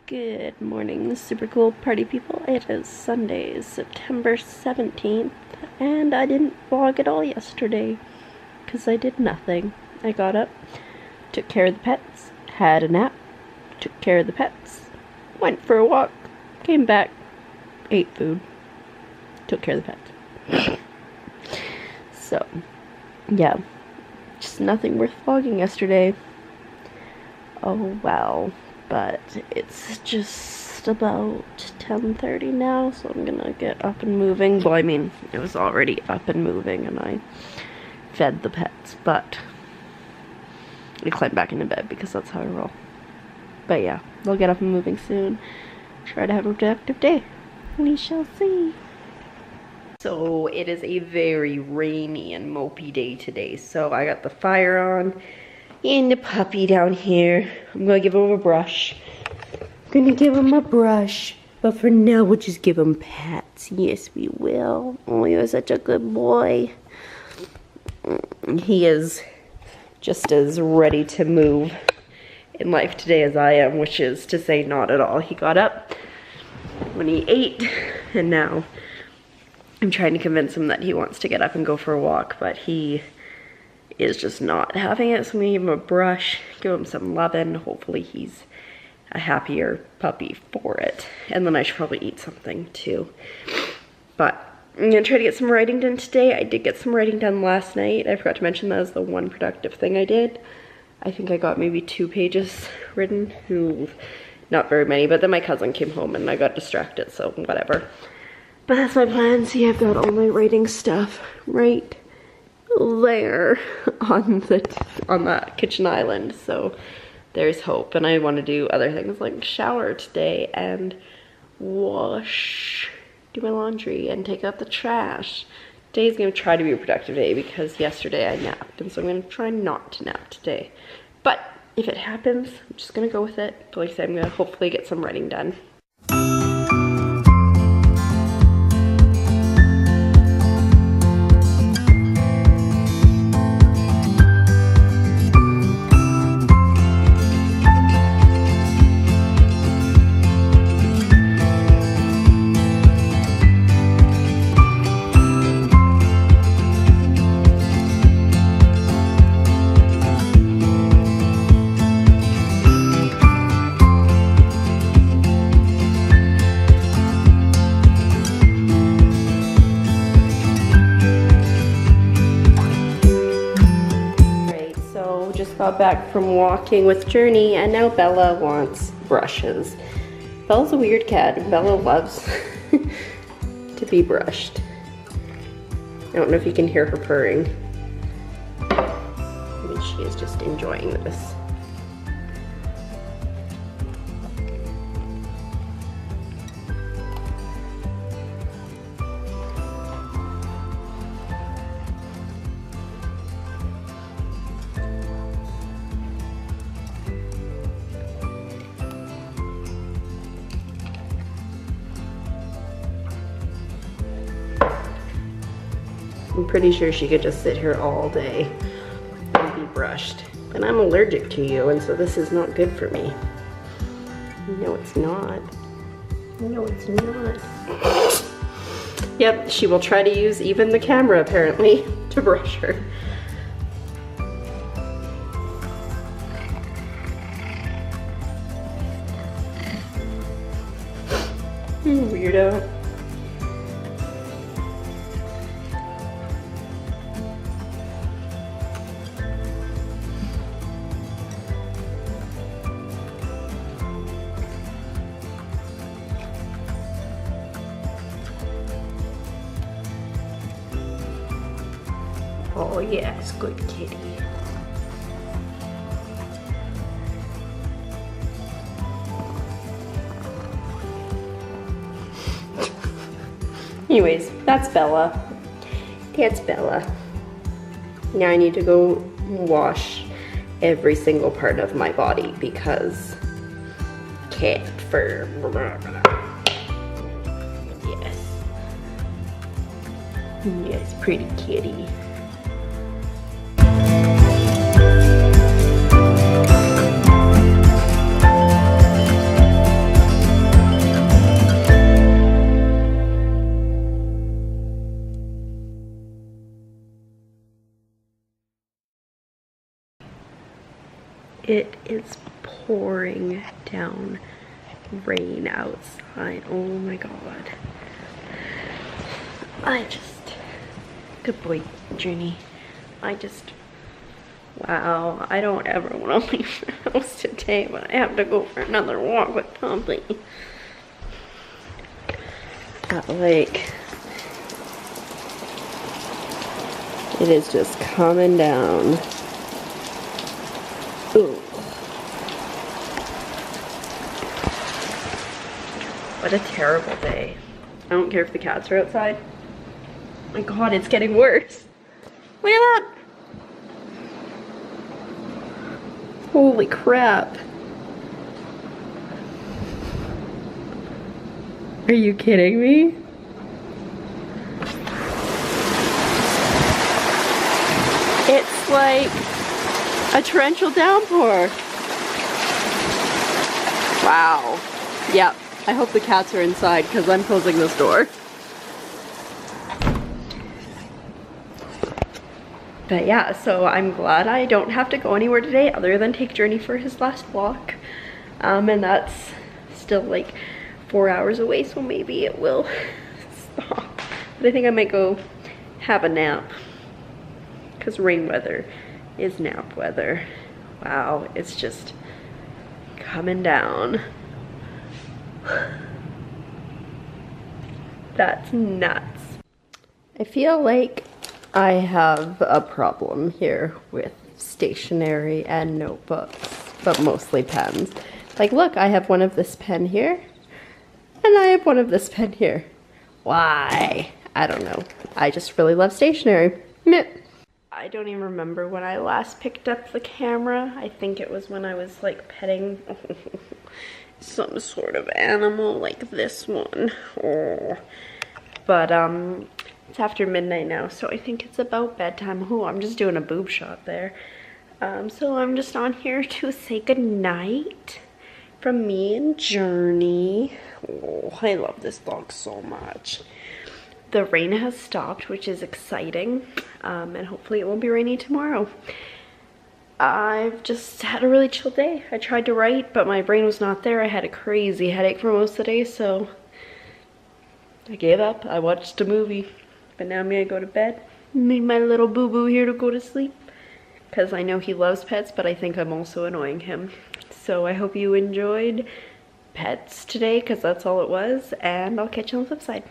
Good morning, super cool party people. It is Sunday, September 17th, and I didn't vlog at all yesterday because I did nothing. I got up, took care of the pets, had a nap, took care of the pets, went for a walk, came back, ate food, took care of the pets. So, yeah, just nothing worth vlogging yesterday. Oh wow. But it's just about 10:30 now, so I'm gonna get up and moving. Well, I mean, it was already up and moving and I fed the pets, but I climbed back into bed because that's how I roll. But yeah, they'll get up and moving soon. Try to have a productive day. We shall see. So it is a very rainy and mopey day today, so I got the fire on. And the puppy down here. I'm gonna give him a brush. But for now, we'll just give him pats. Yes, we will. Oh, you're such a good boy. He is just as ready to move in life today as I am, which is to say not at all. He got up when he ate, and now I'm trying to convince him that he wants to get up and go for a walk, but he is just not having it, so I'm gonna give him a brush, give him some lovin'. Hopefully he's a happier puppy for it. And then I should probably eat something too. But I'm gonna try to get some writing done today. I did get some writing done last night. I forgot to mention that was the one productive thing I did. I think I got maybe 2 pages written. Ooh, not very many, but then my cousin came home and I got distracted, so whatever. But that's my plan. See, I've got all my writing stuff right there on the kitchen island, so there's hope. And I want to do other things like shower today and do my laundry and take out the trash. Today's gonna try to be a productive day because yesterday I napped, and so I'm gonna try not to nap today. But if it happens, I'm just gonna go with it. But like I said, I'm gonna hopefully get some writing done. Got back from walking with Journey, and now Bella wants brushes. Bella's a weird cat, and Bella loves to be brushed. I don't know if you can hear her purring. I mean, she is just enjoying this. I'm pretty sure she could just sit here all day and be brushed. But I'm allergic to you, and so this is not good for me. No, it's not. No, it's not. Yep, she will try to use even the camera, apparently, to brush her. Weirdo. Oh yes, good kitty. Anyways, that's Bella. That's Bella. Now I need to go wash every single part of my body because cat fur. Yes. Yes, pretty kitty. It is pouring down rain outside. Oh my god. Good boy, Journey. Wow, I don't ever want to leave the house today, but I have to go for another walk with Poppy. But like, it is just coming down. Ooh. What a terrible day. I don't care if the cats are outside. My god, it's getting worse. Look at that. Holy crap. Are you kidding me? It's like a torrential downpour. Wow. Yep. I hope the cats are inside because I'm closing this door. But yeah, so I'm glad I don't have to go anywhere today other than take Journey for his last walk. And that's still like 4 hours away, so maybe it will stop. But I think I might go have a nap because rain weather is nap weather. Wow, it's just coming down. That's nuts. I feel like I have a problem here with stationery and notebooks, but mostly pens. Like, look, I have one of this pen here, and I have one of this pen here. Why? I don't know. I just really love stationery. Meh. I don't even remember when I last picked up the camera. I think it was when I was like petting some sort of animal like this one. Oh. But it's after midnight now, so I think it's about bedtime. Oh, I'm just doing a boob shot there. So I'm just on here to say goodnight from me and Journey. Oh, I love this dog so much. The rain has stopped, which is exciting, and hopefully it won't be rainy tomorrow. I've just had a really chill day. I tried to write, but my brain was not there. I had a crazy headache for most of the day, so I gave up. I watched a movie, but now I'm gonna go to bed. Need my little boo-boo here to go to sleep, because I know he loves pets, but I think I'm also annoying him. So I hope you enjoyed pets today, because that's all it was, and I'll catch you on the flip side.